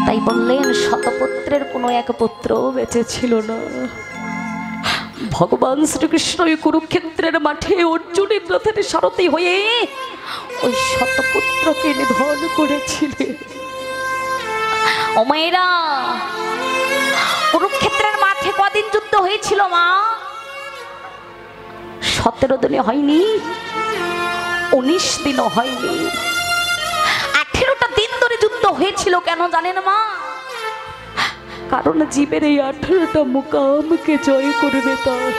তাই বললেন শতপুত্রের কোনো এক পুত্র বেঁচে ছিল না। ভগবান শ্রীকৃষ্ণ কুরুক্ষেত্রের মাঠে অর্জুনের রথের সারথি হয়ে ওই শতপুত্রকে নিধন করেছিলেন। ও মেয়েরা, কুরুক্ষেত্রের মাঠে কদিন যুদ্ধ হয়েছিল মা? 17 দিনে হয়নি, 19 দিনও হয়নি, 18টা দিন ধরে যুদ্ধ হয়েছিল। কেন জানেন মা? কারণ জীবের এই 18টা মুকামকে জয় করবে তার।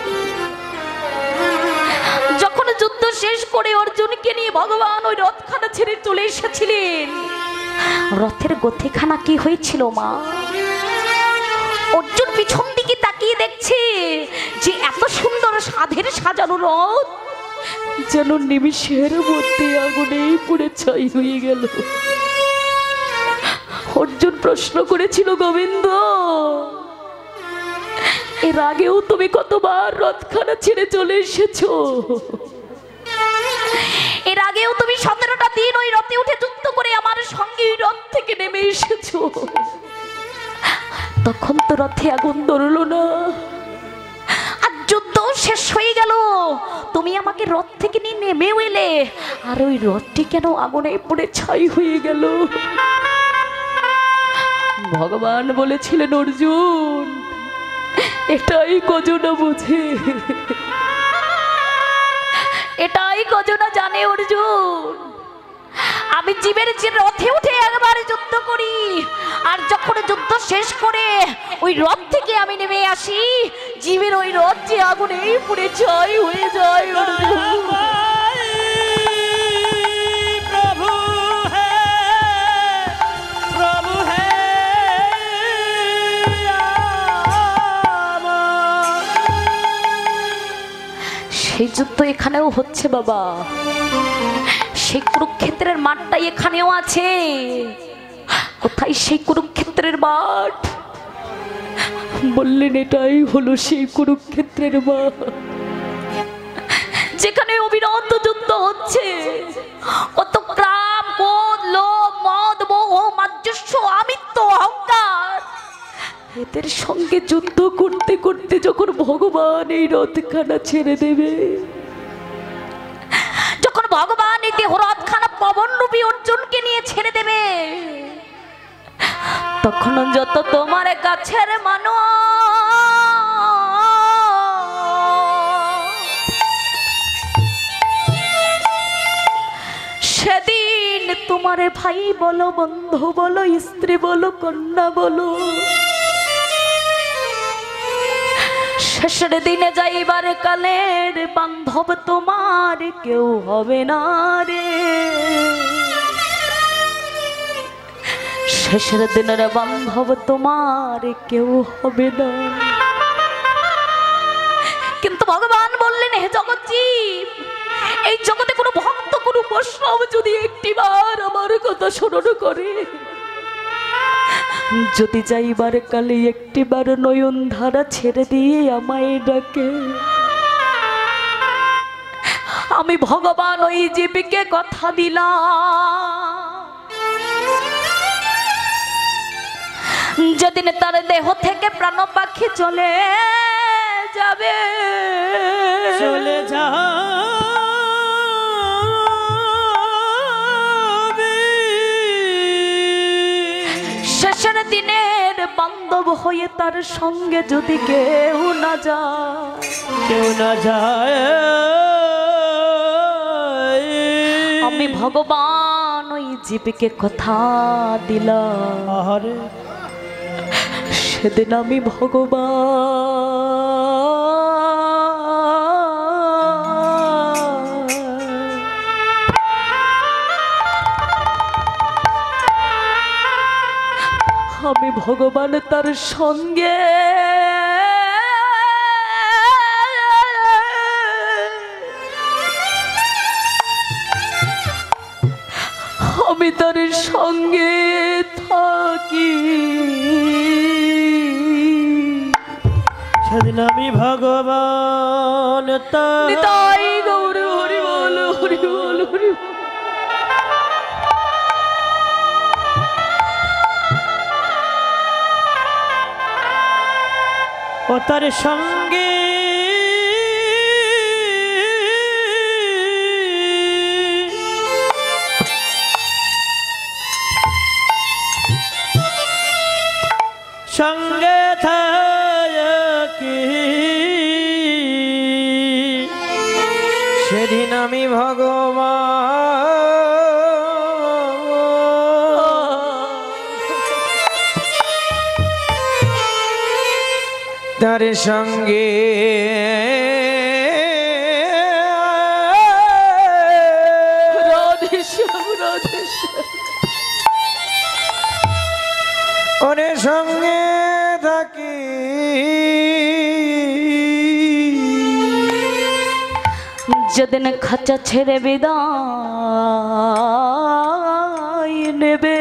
যখন যুদ্ধ শেষ করে অর্জুনকে নিয়ে ভগবান ওই রথখানা ছেড়ে চলে এসেছিলেন, রথের গতিখানা কি হয়েছিল মা? অর্জুন পিছন দিকে তাকিয়ে দেখছে যে এত সুন্দর সাধের সাজানো রথ যেন নিমিষের মধ্যে আগুনে পুড়ে ছাই হয়ে গেল। অর্জুন প্রশ্ন করেছিল, গোবিন্দ, এর আগেও তুমি কতবার রথখানা ছেড়ে চলে এসেছো? এর আগেও তুমি 17টা দিন ওই রথে উঠে যুদ্ধ করে আমার সঙ্গে ওই রথ থেকে নেমে এসেছো, তখন তো রথে আগুন ধরলো না। আর যুদ্ধ শেষ হয়ে গেল, তুমি আমাকে রথ থেকে নিয়ে নেমেও এলে, আর ওই রথটি কেন আগুনে পুড়ে ছাই হয়ে গেল? ভগবান বলেছিলেন, অর্জুন, এটাই কজনা বুঝে, এটাই কজনা জানে অর্জুন। আমি জীবের যে রথে উঠে একবার যুদ্ধ করি, আর যখন যুদ্ধ শেষ করে ওই রথ থেকে আমি নেমে আসি, জীবের ওই রথ যে আগুনে পুড়ে ছাই হয়ে যায়। অর্জুন, সেই যুদ্ধ এখানেও হচ্ছে বাবা, সেই কুরুক্ষেত্রের মাঠটাই এখানেও আছে। কোথায় সেই কুরুক্ষেত্রের মাঠ? বললেন এটাই হলো সেই কুরুক্ষেত্রের মাঠ, যেখানে অবিরত যুদ্ধ হচ্ছে। কত ক্রাম, ক্রোধ, লোভ, মদ, মোহ, মাৎসর্য, আমিত্ব, অহংকার, এদের সঙ্গে যুদ্ধ করতে করতে যখন ভগবান এই রথখানা ছেড়ে দেবে, যখন ভগবান এই দেহ রথখানা পবন রূপী অর্জুনকে নিয়ে ছেড়ে দেবে, তখন যত তোমার কাছের মানুষ সেদিন তোমার ভাই বলো, বন্ধু বলো, স্ত্রী বলো, কন্যা বলো, শেষের দিনে যাইবার কালের বান্ধব তোমার কেউ হবে না রে। শেষের দিনের বান্ধব তোমার কেউ হবে না। কিন্তু ভগবান বললেন, হে জগৎজীব, এই জগতে কোনো ভক্ত, কোনো বৈষ্ণব যদি একটিবার আমার কথা স্মরণ করে, যদি যাইবার কালে একটিবার নয়ন ধারা ছেড়ে দিয়ে আমায় ডাকে, আমি ভগবান ওই জীবকে কথা দিলাম, যেদিন তার দেহ থেকে প্রাণ পাখি চলে যাবে, চলে শেষের দিনের বান্ধব হয়ে তার সঙ্গে যদি কেউ না যায়, কেউ না যায়, আমি ভগবান ওই জীবকে কথা দিলাম, সেদিন আমি ভগবান আমি ভগবান তার সঙ্গে আমি তার সঙ্গে থাকি, সেদিন আমি ভগবান তাই গৌর হরি বল, হরি বল, হরি বল। ও তার সঙ্গে সঙ্গে থাকি সেদিন আমি ভগবান তার সঙ্গে ওরে সঙ্গে থাকি যেদিন খাঁচা ছেড়ে বিদায় নেবে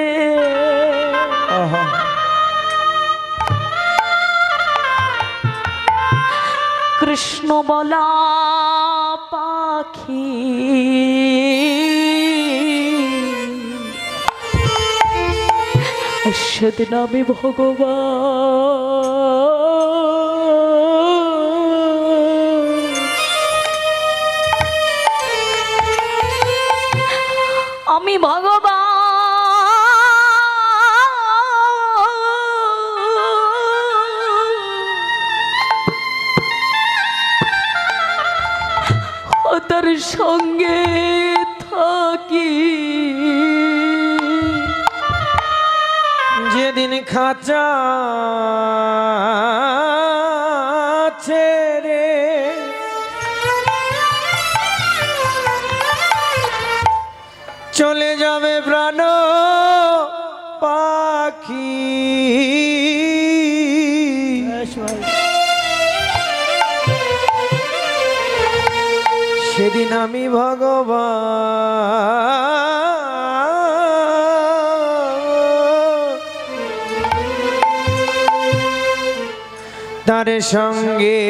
কৃষ্ণ বলা পাখি সেদিন আমি ভগবান আমি ভগবান তার সঙ্গে থাকি যেদিন খাঁচা ছেড়ে চলে যাবে প্রাণ পাখি সেদিন আমি ভগবান তার সঙ্গে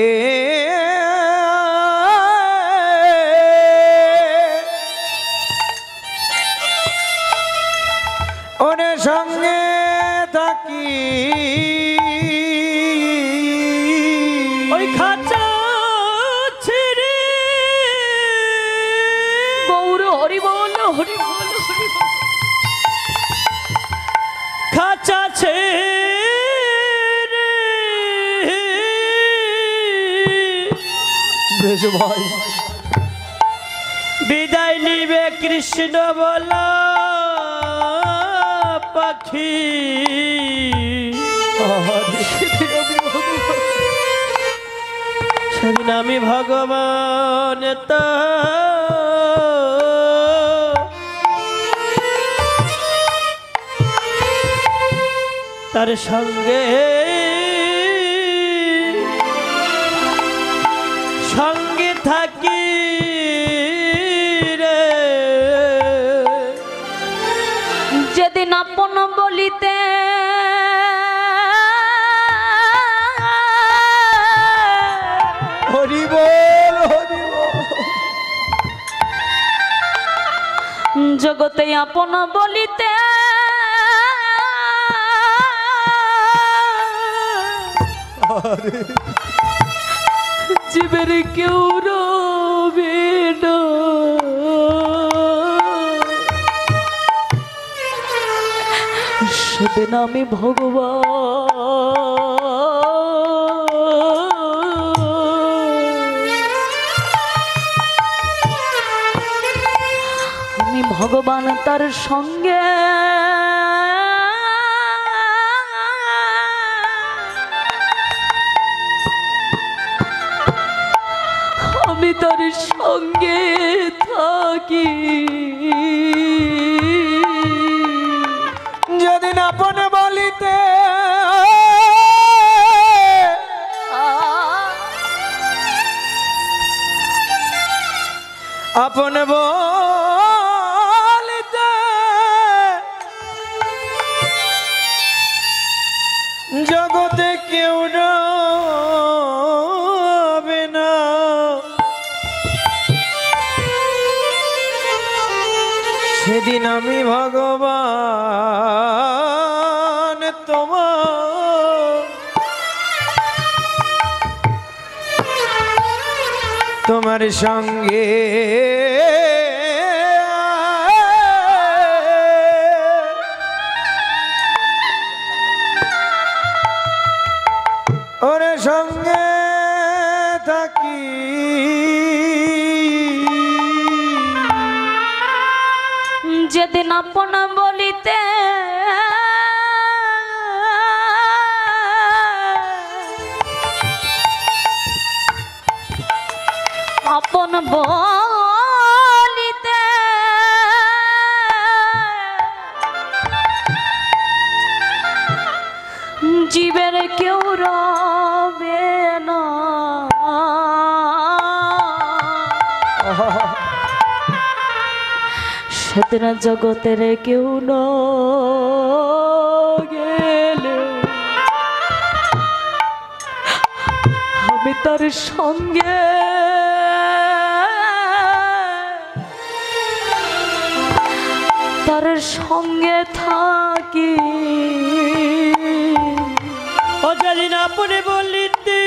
ওরে সঙ্গে থাকি ওই খাঁচা ছেড়ে গৌর হরি বল হরি বল হরি বল খাঁচা ছেড়ে বেশ ভাই বিদায় নিবে কৃষ্ণ বলা পাখি সেদিন আমি ভগবান তার সঙ্গে সঙ্গে থাকি রে যেদিন আপন বলিতে হরি বল হরি বল জগতে আপন বলিতে জীবের কেউ রবে না সেদিন আমি ভগবান তার সঙ্গে আমি তার সঙ্গে থাকি যেদিন আপন বলিতে আপন বলিতে জগতে কেউ রবে না সেদিন আমি ভগবান তোমার তোমার সঙ্গে ওরে সঙ্গে থাকি যেদিন আপন বলিতে আপন বলিতে জীবের কেউ রবে না, সেদিন জগতের কেউ ন গেলে আমি তার সঙ্গে থাকি। ও যেদিন আপনি বলিতে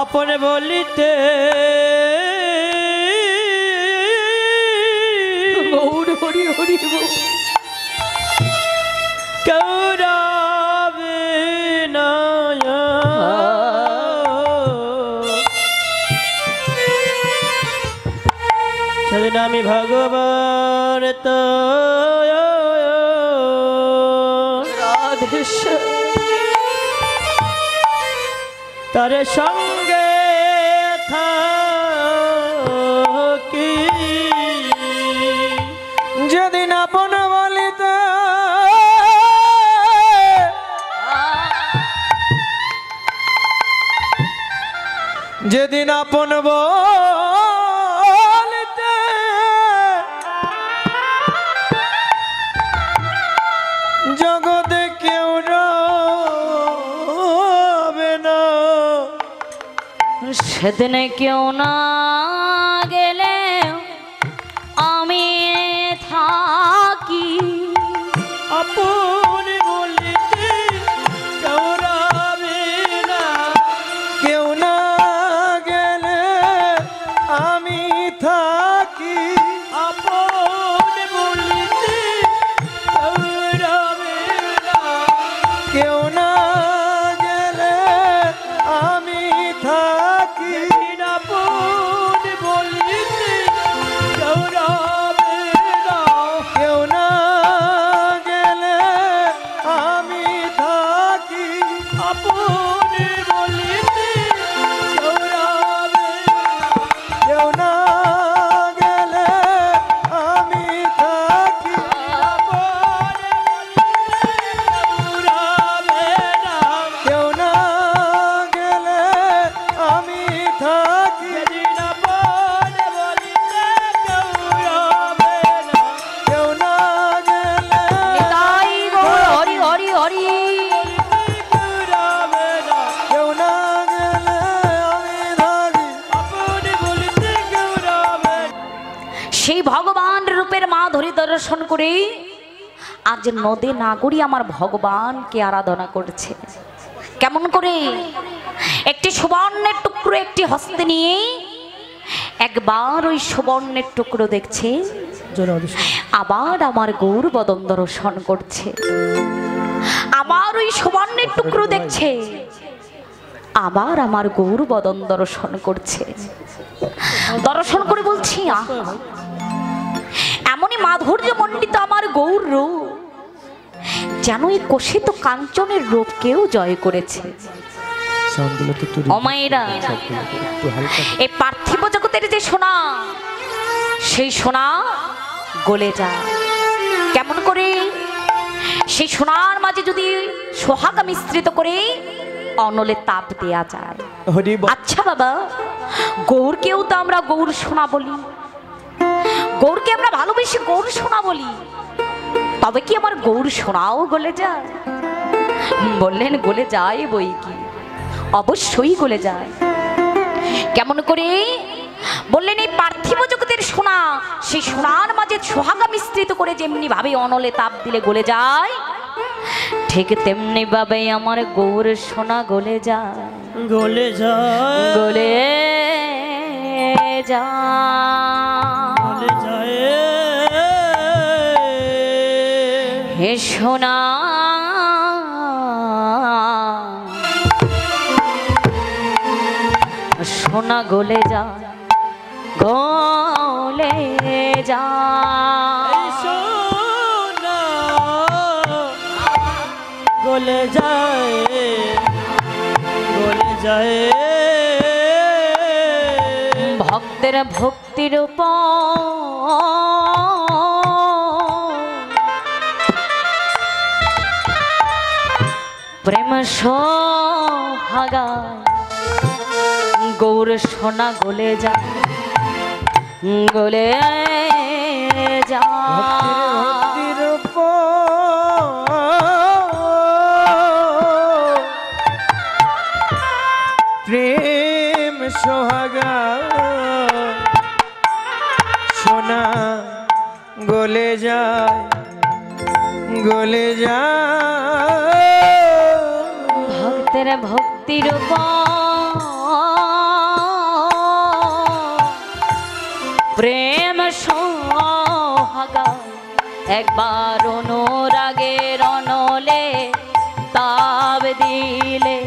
আপনে বলিতে গৌর হরি হরি বল। কৌরবে নয় সেদিন আমি ভগবান তো রাধেশ্বর তার সঙ্গে থাকি যেদিন আপন বলিতে যেদিন আপন বলিতে জগতে কেউ রবে না সেদিন কেউ না গেলে আমি থাকি। আপনি বলিতে কেউ রবে না কেউ না গেলে আমি থাকি। আপনি বলিতে কেউ রবে না কেউ না গেলে আমি থাকি। আপনি বলিতে কেউ রবে না কেউ না গেলে আমি থাকি। আপনি বলিতে কেউ রবে না কেউ না গেলে আমি থাকি। কেউ না গেলে আমি থাকি। কেউ না গেলে তাই গৌর হরি হরি হরি। কেউ না গেলে আমি থাকি। আপনি বলিতে কেউ রবে না। সেই ভগবান রূপের মা ধরি দর্শন করে আজ নদে নাগরী আমার ভগবানকে আরাধনা করছে। কেমন করে? একটি সুবর্ণের টুকরো একটি হস্তে নিয়ে একবার ওই সুবর্ণের টুকরো দেখছে, আবার আমার গৌর বদন দর্শন করছে। আবার ওই সুবর্ণের টুকরো দেখছে, আবার আমার গৌর বদন দর্শন করছে। দর্শন করে বলছি, আহা, এমনই মাধুর্য মণ্ডিত আমার গৌর রূপ, যেন এই কোষিত কাঞ্চনের রূপকেও জয় করেছে। অমায়েরা, এই পার্থিব জগতের যে সোনা, সেই সোনা গলে যায়। কেমন করে? সেই সোনার মাঝে যদি সোহাগা মিশ্রিত করে অনলে তাপ দেয়া যায়। আচ্ছা বাবা, গৌরকেও তো আমরা গৌর সোনা বলি, গৌরকে আমরা ভালোবেসে গৌর সোনা বলি, তবে কি আমার গৌর সোনাও গলে যায়? বললেন গলে যায় বই কি, অবশ্যই গলে যায়। কেমন করে? বললেন এই পার্থিব জগতের সোনা, সেই সোনার মাঝে সোহাগা মিশ্রিত করে যেমনি ভাবে অনলে তাপ দিলে গলে যায়, ঠিক তেমনি ভাবে আমার গৌর সোনা গলে যায়, গলে যায়, গলে যায়, গলে যায়। হে সোনা সোনা গলে যায়, গলে যায়, সোনা গলে যায়, গলে যায়। ভক্তের ভক্তির উপর প্রেম সোহাগায় গৌর সোনা গলে যায়, গলে ভক্তির যায়। প্রেম সোহাগা সোনা গলে যায়, গলে যায়। ভক্তের ভক্তির উপর প্রেম সোহাগা একবার অনুরাগের অনলে তাব দিলে,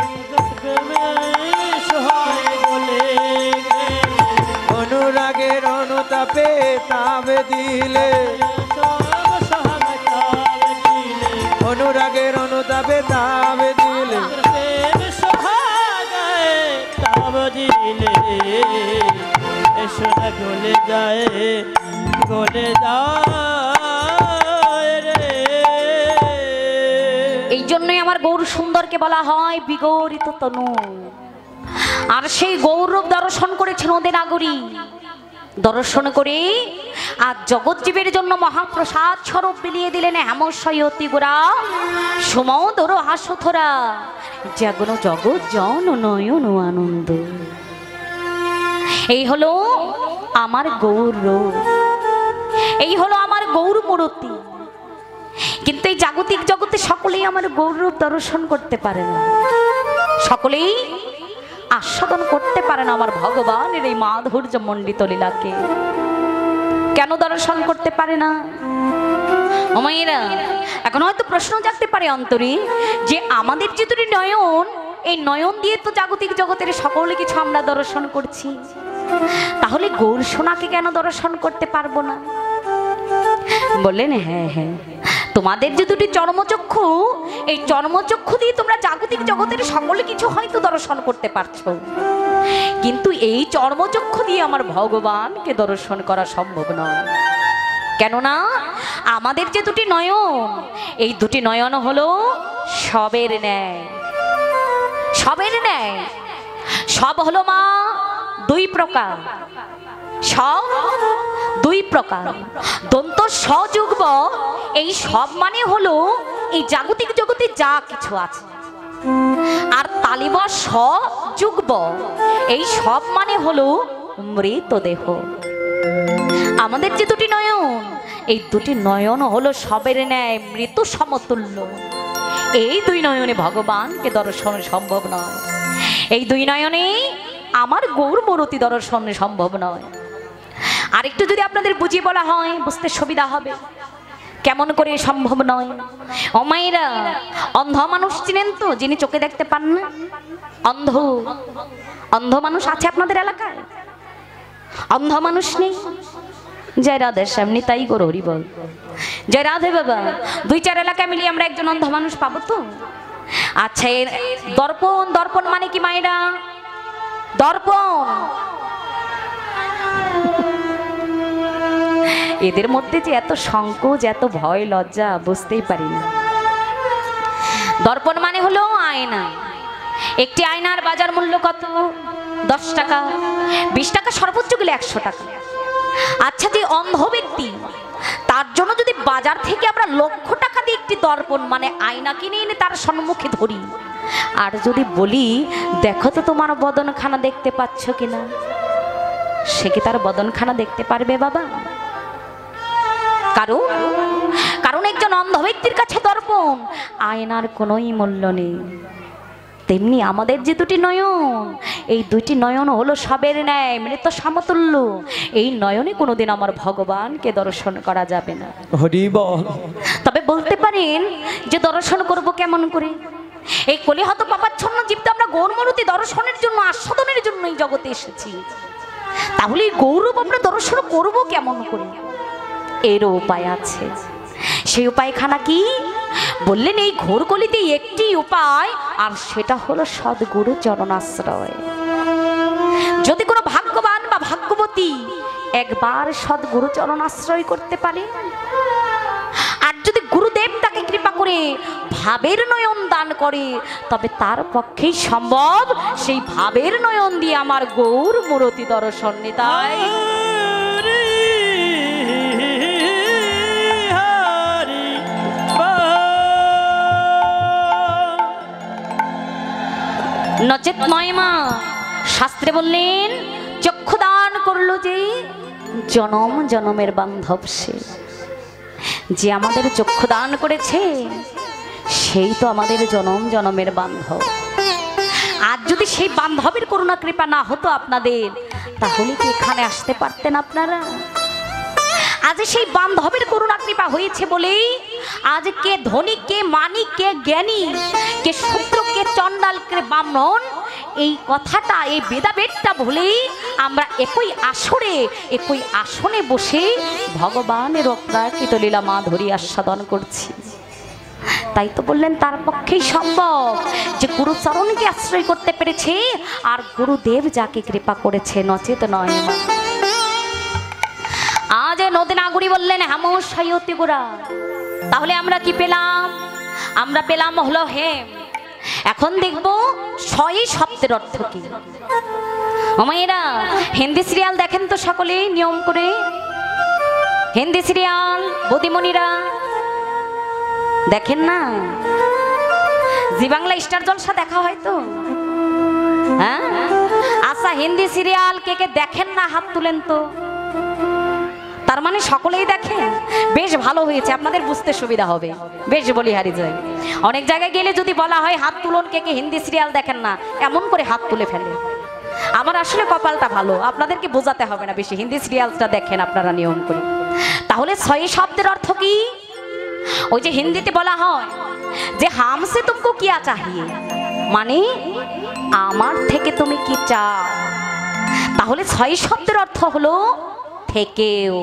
অনুরাগের অনুতাপে তাপ দিলে, অনুরাগের অনুতাপে তাপ দিলে, তাপ দিলে সোনা গলে যায়, গলে যায় রে। এই জন্যই আমার গৌর সুন্দরকে বলা হয় বিগৌরিত তনু। আর সেই গৌরব দর্শন করেছেন ওদের নাগরী, দর্শন করে আর জগৎজীবের জন্য মহাপ্রসাদ স্বরূপ বিলিয়ে দিলেন হেমশয়তী গোরা সমদর হাসথরা জাগন জগৎ জন নয়ন আনন্দ। এই হলো আমার গৌর, এই হলো আমার গৌর মূর্তি। কিন্তু এই জাগতিক জগতে সকলেই আমার গৌরব দর্শন করতে পারে না, সকলেই আস্বাদন করতে পারে না আমার ভগবানের এই মাধুর্য মণ্ডিত লীলাকে। কেন দর্শন করতে পারে না? ও মায়েরা, এখন হয়তো প্রশ্ন জাগতে পারে অন্তরে যে আমাদের যে দুটি নয়ন, এই নয়ন দিয়ে তো জাগতিক জগতের সকল কিছু আমরা দর্শন করছি, তাহলে গৌর সোনাকে কেন দর্শন করতে পারবো না? বললেন হ্যাঁ হ্যাঁ, তোমাদের যে দুটি চর্মচক্ষু, এই চর্মচক্ষু দিয়ে তোমরা জাগতিক জগতের সকল কিছু হয়তো দর্শন করতে পারছো, কিন্তু এই চর্মচক্ষু দিয়ে আমার ভগবানকে দর্শন করা সম্ভব নয়। কেননা আমাদের যে দুটি নয়ন, এই দুটি নয়ন হলো সবের ন্যায়, সবের ন্যায়। সব হলো মা দুই প্রকার, সব দুই প্রকার। দন্ত সযুগ্ম, এই সব মানে হলো এই জাগতিক জগতে যা কিছু আছে। আর তালিব সযুগ্ম, এই সব মানে হলো মৃতদেহ। আমাদের যে দুটি নয়ন, এই দুটি নয়ন হলো সবের ন্যায় মৃত সমতুল্য। এই দুই নয়নে ভগবানকে দর্শন সম্ভব নয়, এই দুই নয়নে আমার গৌর মূর্তি দর্শন সম্ভব নয়। আরেকটু যদি আপনাদের বুঝিয়ে বলা হয় বুঝতে সুবিধা হবে কেমন করে সম্ভব নয়। ও মায়েরা, অন্ধ মানুষ চিনেন তো, যিনি চোখে দেখতে পান না? অন্ধ, অন্ধ মানুষ আছে আপনাদের এলাকায়? অন্ধ মানুষ নেই? জয় রাধে সামনে তাই করো হরি বল। জয় রাধে বাবা। দুই চার এলাকা মিলিয়ে আমরা একজন অন্ধ মানুষ পাবো তো? আচ্ছা, এর দর্পণ, দর্পণ মানে কি মায়েরা? দর্পণ, এদের মধ্যে যে এত সংকোচ, এত ভয় লজ্জা বুঝতেই পারি না। দর্পণ মানে হলো আয়না। একটি আয়নার বাজার মূল্য কত? 10 টাকা, 20 টাকা, সর্বোচ্চ গেলে 100 টাকা। আচ্ছা, যে অন্ধ ব্যক্তি, তার জন্য যদি বাজার থেকে আমরা লক্ষ টাকা দিয়ে একটি দর্পণ মানে আয়না কিনে এনে তার সম্মুখে ধরি, আর যদি বলি দেখো তো তোমার বদনখানা দেখতে পাচ্ছ কিনা, সে কি তার বদনখানা দেখতে পারবে বাবা? কারণ কারণ একজন অন্ধ ব্যক্তির কাছে দর্পণ আয়নার কোনোই মূল্য নেই। তেমনি আমাদের যে দুটি নয়ন, এই দুইটি নয়ন হলো সবের ন্যায় মৃত সমতুল্য। এই নয়নে কোনোদিন আমার ভগবানকে দর্শন করা যাবে না। হরি বল। তবে বলতে পারেন যে দর্শন করব কেমন করে? এই কলিহত পাপাচ্ছন্ন জীব তো আমরা গৌরমূর্তি দর্শনের জন্য, আস্বাদনের জন্য এই জগতে এসেছি। তাহলে এই গৌরব আমরা দর্শন করব কেমন করে? এরও উপায় আছে। সেই উপায়খানা কি? বললেন এই ঘোর কলিতে একটি উপায়, আর সেটা হলো সদ্গুরু চরণাশ্রয়। যদি কোনো ভাগ্যবান বা ভাগ্যবতী একবার সদ্গুরু চরণাশ্রয় করতে পারে, আর যদি গুরুদেব তাকে কৃপা করে ভাবের নয়ন দান করে, তবে তার পক্ষেই সম্ভব সেই ভাবের নয়ন দিয়ে আমার গৌর মূরতি দর্শন নিতাই। নচেত নয় মা, শাস্ত্রে বললেন চক্ষু দান করলো যে জনম জনমের বান্ধব সে। যে আমাদের চক্ষু দান করেছে সেই তো আমাদের জনম জনমের বান্ধব। আর যদি সেই বান্ধবের করুণা কৃপা না হতো আপনাদের, তাহলে কি এখানে আসতে পারতেন আপনারা? আজ সেই বান্ধবের করুণা কৃপা হয়েছে বলেই আজ কে ধনী, কে মানি, কে জ্ঞানী, কে শূদ্র, কে চণ্ডাল, কে ব্রাহ্মণ, এই কথাটা, এই ভেদাভেদটা ভুলেই আমরা একই আসনে বসে ভগবানের অপ্রাকৃত লীলা মাধুরী আস্বাদন করছি। তাই তো বললেন তার পক্ষেই সম্ভব যে গুরুচরণকে আশ্রয় করতে পেরেছে, আর গুরুদেব যাকে কৃপা করেছে, নচেত নয় মা। আজ নদী নাগরী বললেন হামস সায়তি গোড়া। তাহলে আমরা কি পেলাম? আমরা পেলাম হলো হেম। এখন দেখব ছয় শব্দের অর্থ কি। মায়েরা হিন্দি সিরিয়াল দেখেন তো সকলে নিয়ম করে? হিন্দি সিরিয়াল বদিমণিরা দেখেন না? জি বাংলা স্টার জলসা দেখা হয় তো? হ্যাঁ, আচ্ছা হিন্দি সিরিয়াল কে কে দেখেন না হাত তুলেন তো। তার মানে সকলেই দেখেন, বেশ ভালো হয়েছে, আপনাদের বুঝতে সুবিধা হবে। বেশ বলিহারি যায়, অনেক জায়গায় গেলে যদি বলা হয় হাত তুলন কে কে হিন্দি সিরিয়াল দেখেন না, এমন করে হাত তুলে ফেলে। আমার আসলে কপালটা ভালো, আপনাদেরকে বোঝাতে হবে না বেশি, হিন্দি সিরিয়ালটা দেখেন আপনারা নিয়ম করে। তাহলে ছয় শব্দের অর্থ কি? ওই যে হিন্দিতে বলা হয় যে হামসে তুমকো কিয়া চাহিয়ে, মানে আমার থেকে তুমি কি চাও। তাহলে ছয় শব্দের অর্থ হলো থেকেও,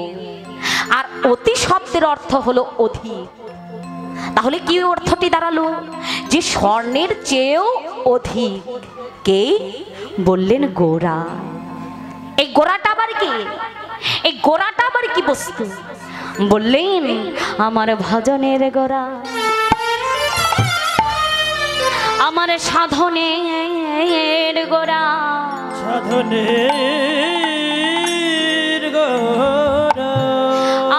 আর অতি শব্দের অর্থ হলো অধিক। তাহলে কি অর্থটি দাঁড়ালো? যে স্বর্ণের চেয়েও অধিক। কে? বললেন গোরা। এই গোরাটা আবার কি? এই গোরাটা আবার কি বস্তু? বললেন আমার ভজনের গোরা, আমার সাধনের গোরা, সাধনের গোরা,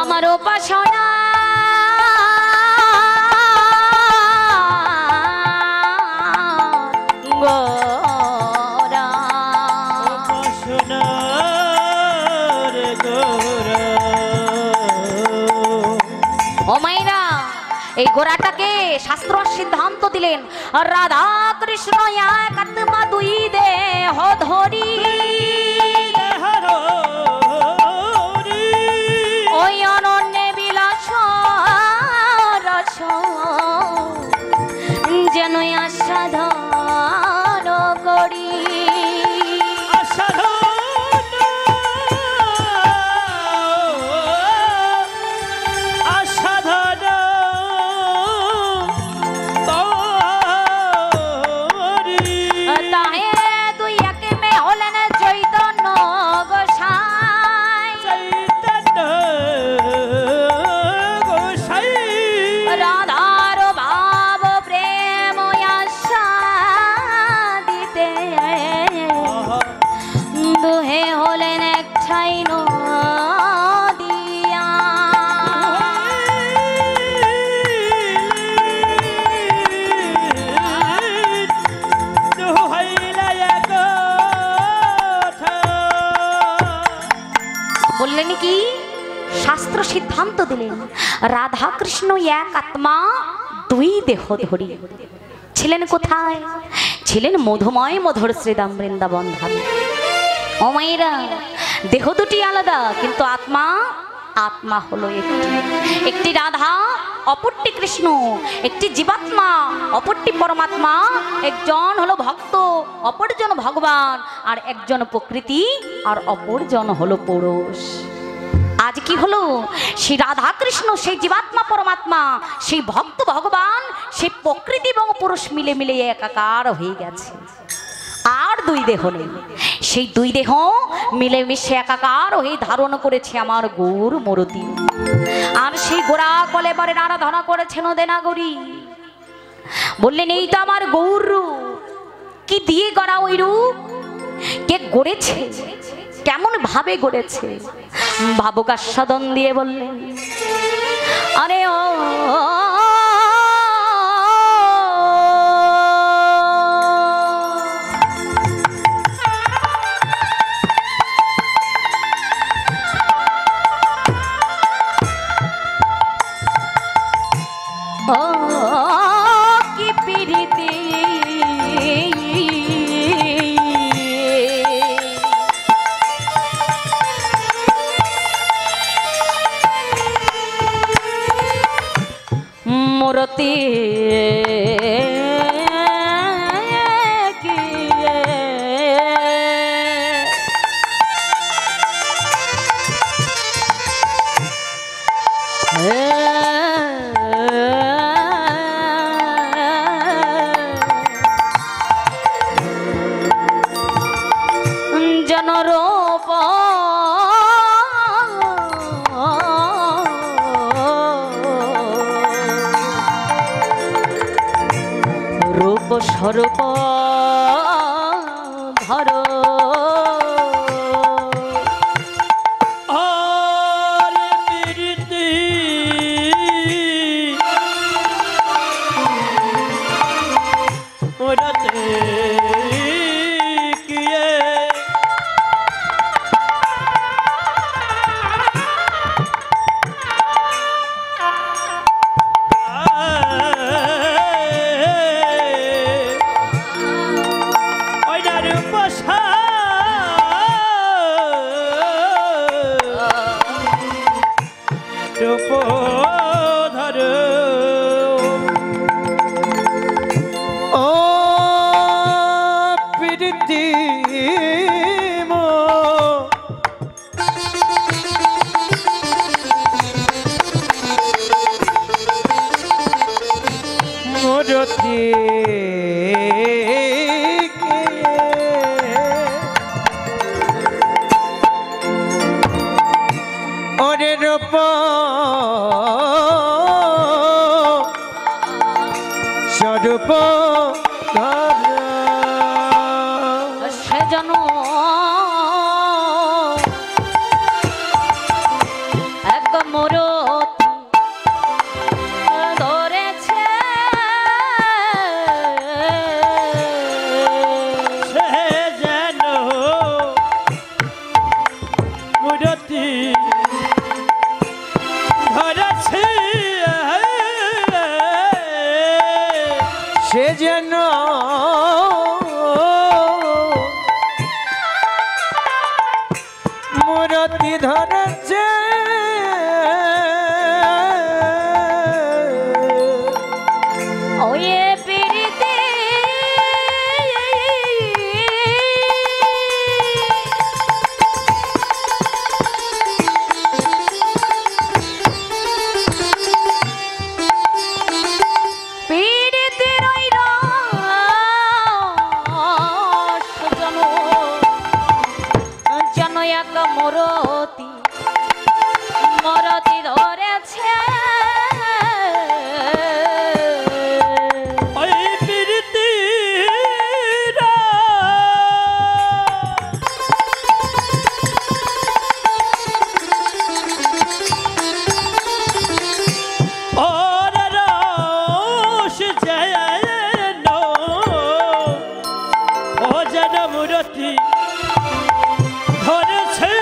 আমার উপাসনা গোরা, উপাসনার গোরা। ও মাইরা, এই গোরাটাকে শাস্ত্র সিদ্ধান্ত দিলেন রাধা কৃষ্ণ এক আত্মা দুই দেহ ধরি, ওই অনন্যে বিলাস রস যেন আস্বাদন করি। শাস্ত্র সিদ্ধান্ত দিলেন রাধা কৃষ্ণ এক আত্মা দুই দেহ ধরি। ছিলেন কোথায়? ছিলেন মধুময় মধুর শ্রীদাম বৃন্দাবন ধামে। ও মায়েরা, দেহ দুটি আলাদা কিন্তু আত্মা আত্মা হলো একটি। একটি রাধা, অপরটি কৃষ্ণ। একটি জীবাত্মা, অপরটি পরমাত্মা। একজন হলো ভক্ত, অপরজন ভগবান। আর একজন প্রকৃতি, আর অপরজন হলো পুরুষ। আজ কি হলো? সেই রাধা কৃষ্ণ, সেই জীবাত্মা পরমাত্মা, সেই ভক্ত ভগবান, সেই প্রকৃতি এবং পুরুষ মিলে মিলে একাকার হয়ে গেছে। আর দুই দেহ নেই। সেই দুই দেহ মিলেমিশে একাকার হয়ে ধারণ করেছে আমার গৌর মূরতি। আর সেই গোড়া কলে বারে আরাধনা করেছেন দেনাগরী। বললেন এই তো আমার গৌর রূপ। কি দিয়ে গড়া ওই রূপ? কে গড়েছে? কেমন ভাবে গড়েছে? ভাবুকাস্বাদন দিয়ে বললেন আরে ও কি পিরিতি মূরতি জনরূপ রূপ স্বরূপ ধর আরে প্রীতি ওরাতে কিয়ে স্বরূপ সেজন এক মূরতি ধরেছে সে যেন মূরতি ধরেছে সে যেন মূরতি ধরেছে ওয়ে পিরিতি পিরিতি রইল যেন এক মূরতি মূরতি ধরেছে ওই প্রীতি ওরে রস যেন ও যেন মূরতি ধরেছে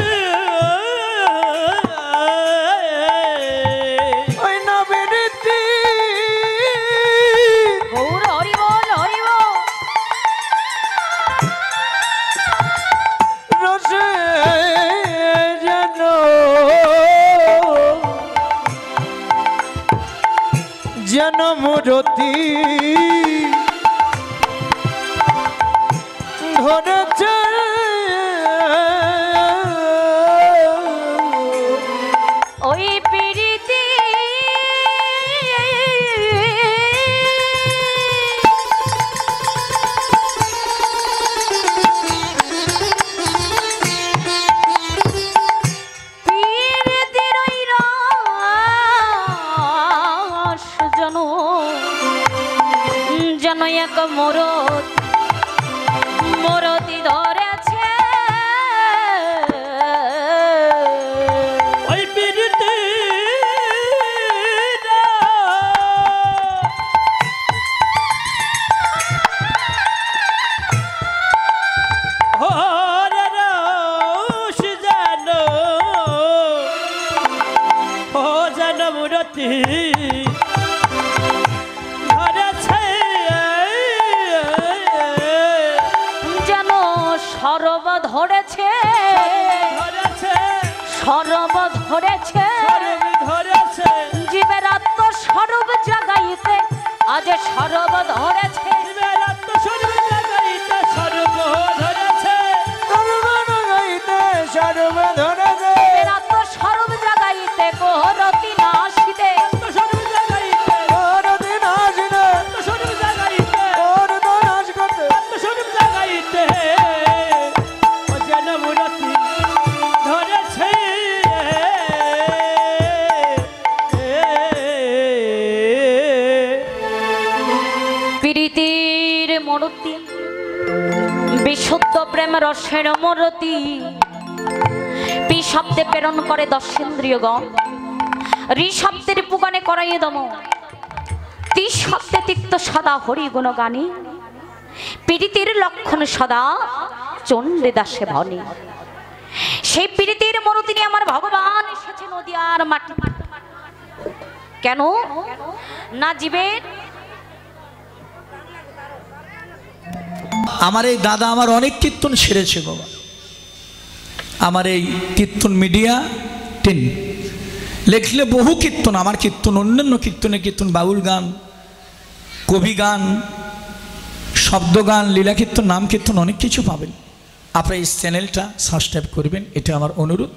মূরতি ধরেছে ওই পিরিতি পিরিতির ওই রস যেন এক মরতি ধরেছে ওই পিরিতি মূরতি ধরেছে যেন সরব ধরেছে সরব ধরেছে ধরেছে জীবের আত্ম সরব জাগাইতে আজ সরব ধরেছে সর্ব ধরেছে সর্ব ধরেছে জীবের আত্ম সরব জাগাইতে কোহরতি নাশিতে প্রীতির মূরতি বিশুদ্ধ প্রেম রসের মূরতি পি শব্দে প্রেরণ করে দশেন্দ্রিয়গণ রি শব্দের পুগানে করাইয়ে দম তি শব্দে তিক্ত সদা হরি গুণগানী প্রীতির লক্ষণ সদা চণ্ডী দাসে ভনী সেই প্রীতির মূরতি নিয়ে আমার ভগবান এসেছে নদিয়ার মাটি কেন না জীবের আমার এই দাদা আমার অনেক কীর্তন সেরেছে বাবা আমার এই কীর্তন মিডিয়া 10 লেখলে বহু কীর্তন আমার কীর্তন অন্যান্য কীর্তন বাউল গান কবি গান শব্দ গান লীলা কীর্তন নাম কীর্তন অনেক কিছু পাবেন আপনারা এই চ্যানেলটা সাবস্ক্রাইব করবেন এটা আমার অনুরোধ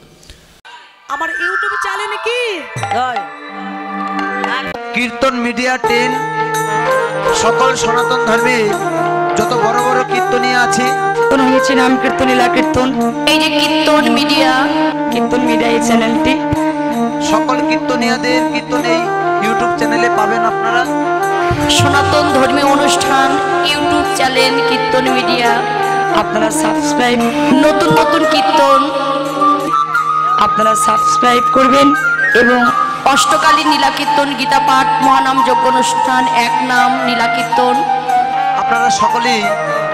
আমার ইউটিউব চ্যানেলে কি কীর্তন মিডিয়া 10 সকল সনাতন ধর্মে যত বড় বড় কীর্তনীয় আছে হয়েছে নাম কীর্তন লীলা কীর্তন এই যে কীর্তন মিডিয়া এই চ্যানেলটি সকল কীর্তনীয়দের কীর্তন এই ইউটিউব চ্যানেলে পাবেন আপনারা সনাতন ধর্মীয় অনুষ্ঠান ইউটিউব চ্যানেল কীর্তন মিডিয়া আপনারা সাবস্ক্রাইব নতুন নতুন কীর্তন আপনারা সাবস্ক্রাইব করবেন এবং অষ্টকালী নীলা কীর্তন গীতা পাঠ মহানাম যজ্ঞ অনুষ্ঠান এক নাম নীলা কীর্তন আপনারা সকলেই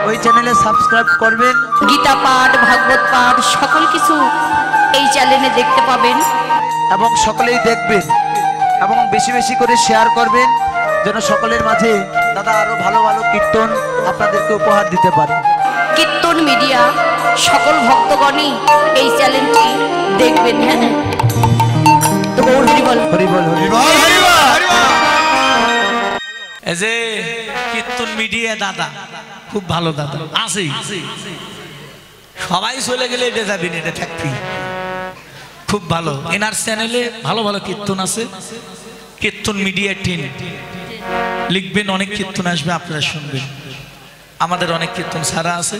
ওই চ্যানেলে সাবস্ক্রাইব করবেন গীতা পাঠ ভাগবত পাঠ সকল কিছু এই চ্যানেলে দেখতে পাবেন এবং সকলেই দেখবেন এবং বেশি বেশি করে শেয়ার করবেন যেন সকলের মাঝে দাদা আরো ভালো ভালো কীর্তন আপনাদেরকে উপহার দিতে পারে কীর্তন মিডিয়া সকল ভক্তগণই এই চ্যানেলটি দেখবেন হ্যাঁ তো গৌর হরিবল হরিবল হরিবল এই যে কীর্তন মিডিয়া দাদা খুব ভালো দাদা আছে সবাই চলে গেলে এটা যাবি না এটা থাকবি খুব ভালো এনার চ্যানেলে ভালো ভালো কীর্তন আছে কীর্তন মিডিয়া 10 লিখবেন অনেক কীর্তন আসবে আপনারা শুনবেন আমাদের অনেক কীর্তন ছাড়া আছে